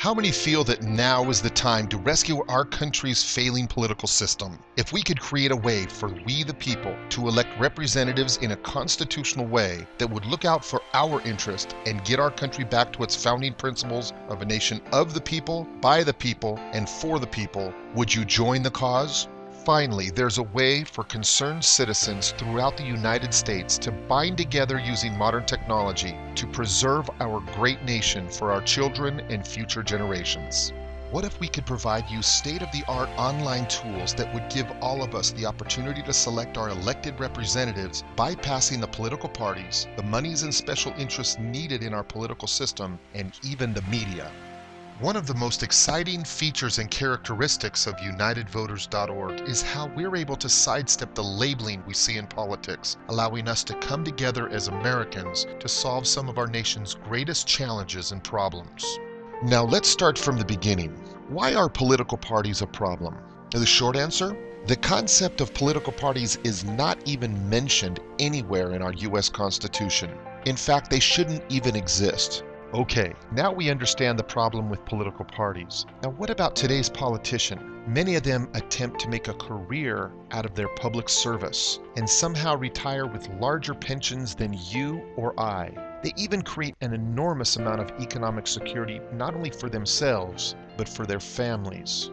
How many feel that now is the time to rescue our country's failing political system? If we could create a way for we the people to elect representatives in a constitutional way that would look out for our interest and get our country back to its founding principles of a nation of the people, by the people, and for the people, would you join the cause? Finally, there's a way for concerned citizens throughout the United States to bind together using modern technology to preserve our great nation for our children and future generations. What if we could provide you state-of-the-art online tools that would give all of us the opportunity to select our elected representatives, bypassing the political parties, the monies and special interests needed in our political system, and even the media? One of the most exciting features and characteristics of UnitedVoters.org is how we're able to sidestep the labeling we see in politics, allowing us to come together as Americans to solve some of our nation's greatest challenges and problems. Now let's start from the beginning. Why are political parties a problem? The short answer? The concept of political parties is not even mentioned anywhere in our U.S. Constitution. In fact, they shouldn't even exist. Okay, now we understand the problem with political parties. Now what about today's politician? Many of them attempt to make a career out of their public service and somehow retire with larger pensions than you or I. They even create an enormous amount of economic security, not only for themselves, but for their families.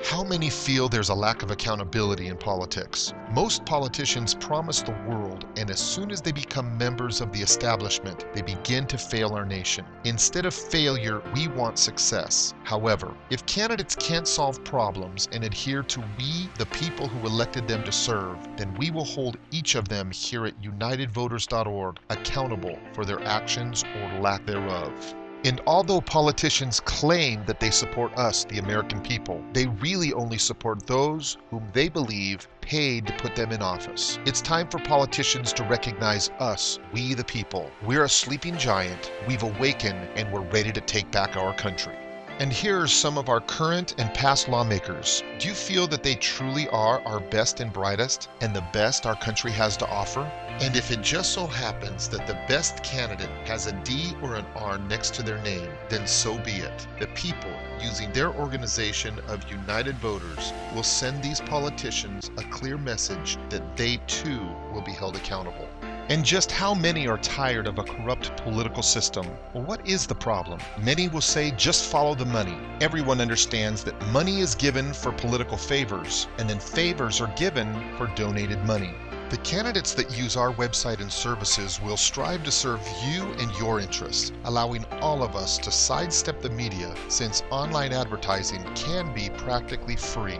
How many feel there's a lack of accountability in politics? Most politicians promise the world, and as soon as they become members of the establishment, they begin to fail our nation. Instead of failure, we want success. However, if candidates can't solve problems and adhere to we, the people who elected them to serve, then we will hold each of them here at UnitedVoters.org accountable for their actions or lack thereof. And although politicians claim that they support us, the American people, they really only support those whom they believe paid to put them in office. It's time for politicians to recognize us, we the people. We're a sleeping giant, we've awakened, and we're ready to take back our country. And here are some of our current and past lawmakers. Do you feel that they truly are our best and brightest, and the best our country has to offer? And if it just so happens that the best candidate has a D or an R next to their name, then so be it. The people, using their organization of United Voters, will send these politicians a clear message that they too will be held accountable. And just how many are tired of a corrupt political system? Well, what is the problem? Many will say just follow the money. Everyone understands that money is given for political favors, and then favors are given for donated money. The candidates that use our website and services will strive to serve you and your interests, allowing all of us to sidestep the media, since online advertising can be practically free.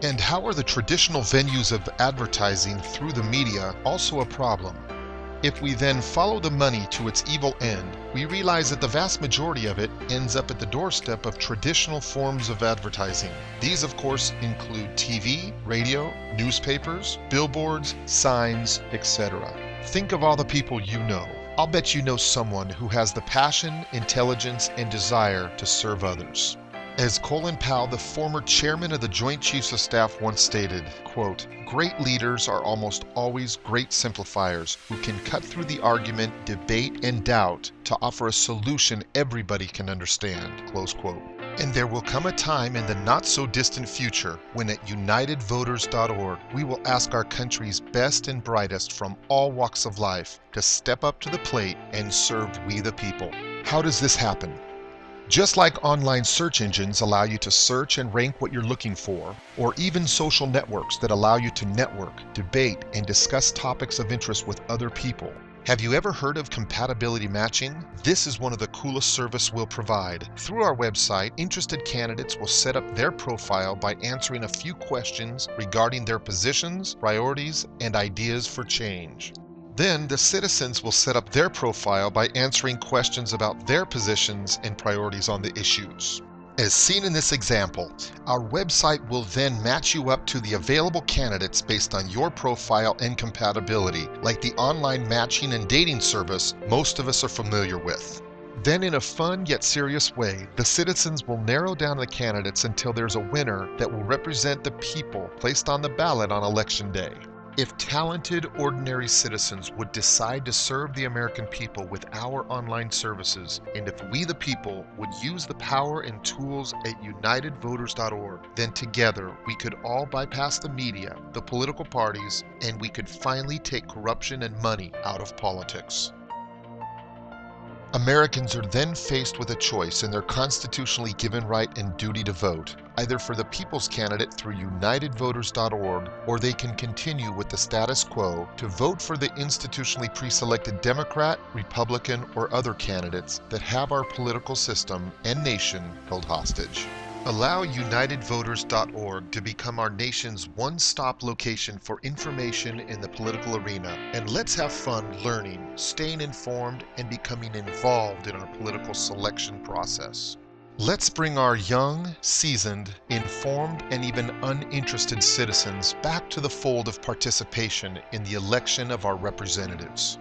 And how are the traditional venues of advertising through the media also a problem? If we then follow the money to its evil end, we realize that the vast majority of it ends up at the doorstep of traditional forms of advertising. These, of course, include TV, radio, newspapers, billboards, signs, etc. Think of all the people you know. I'll bet you know someone who has the passion, intelligence, and desire to serve others. As Colin Powell, the former chairman of the Joint Chiefs of Staff, once stated, quote, "Great leaders are almost always great simplifiers who can cut through the argument, debate, and doubt to offer a solution everybody can understand," close quote. And there will come a time in the not-so-distant future when at UnitedVoters.org we will ask our country's best and brightest from all walks of life to step up to the plate and serve we the people. How does this happen? Just like online search engines allow you to search and rank what you're looking for, or even social networks that allow you to network, debate, and discuss topics of interest with other people. Have you ever heard of compatibility matching? This is one of the coolest services we'll provide. Through our website, interested candidates will set up their profile by answering a few questions regarding their positions, priorities, and ideas for change. Then the citizens will set up their profile by answering questions about their positions and priorities on the issues. As seen in this example, our website will then match you up to the available candidates based on your profile and compatibility, like the online matching and dating service most of us are familiar with. Then, in a fun yet serious way, the citizens will narrow down the candidates until there's a winner that will represent the people placed on the ballot on election day. If talented, ordinary citizens would decide to serve the American people with our online services, and if we the people would use the power and tools at UnitedVoters.org, then together we could all bypass the media, the political parties, and we could finally take corruption and money out of politics. Americans are then faced with a choice in their constitutionally given right and duty to vote, either for the people's candidate through UnitedVoters.org, or they can continue with the status quo to vote for the institutionally pre-selected Democrat, Republican, or other candidates that have our political system and nation held hostage. Allow UnitedVoters.org to become our nation's one-stop location for information in the political arena, and let's have fun learning, staying informed, and becoming involved in our political selection process. Let's bring our young, seasoned, informed, and even uninterested citizens back to the fold of participation in the election of our representatives.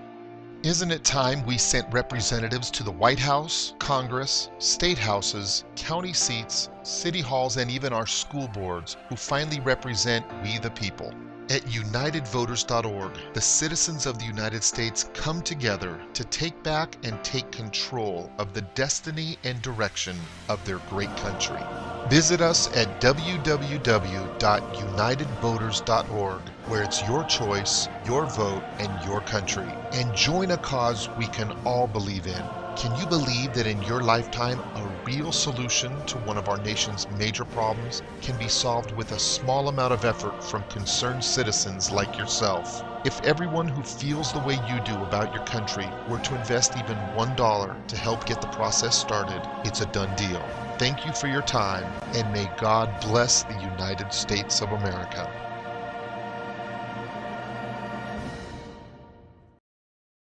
Isn't it time we sent representatives to the White House, Congress, state houses, county seats, city halls, and even our school boards who finally represent we the people? At UnitedVoters.org, the citizens of the United States come together to take back and take control of the destiny and direction of their great country. Visit us at www.unitedvoters.org, where it's your choice, your vote, and your country. And join a cause we can all believe in. Can you believe that in your lifetime, a real solution to one of our nation's major problems can be solved with a small amount of effort from concerned citizens like yourself? If everyone who feels the way you do about your country were to invest even $1 to help get the process started, it's a done deal. Thank you for your time, and may God bless the United States of America.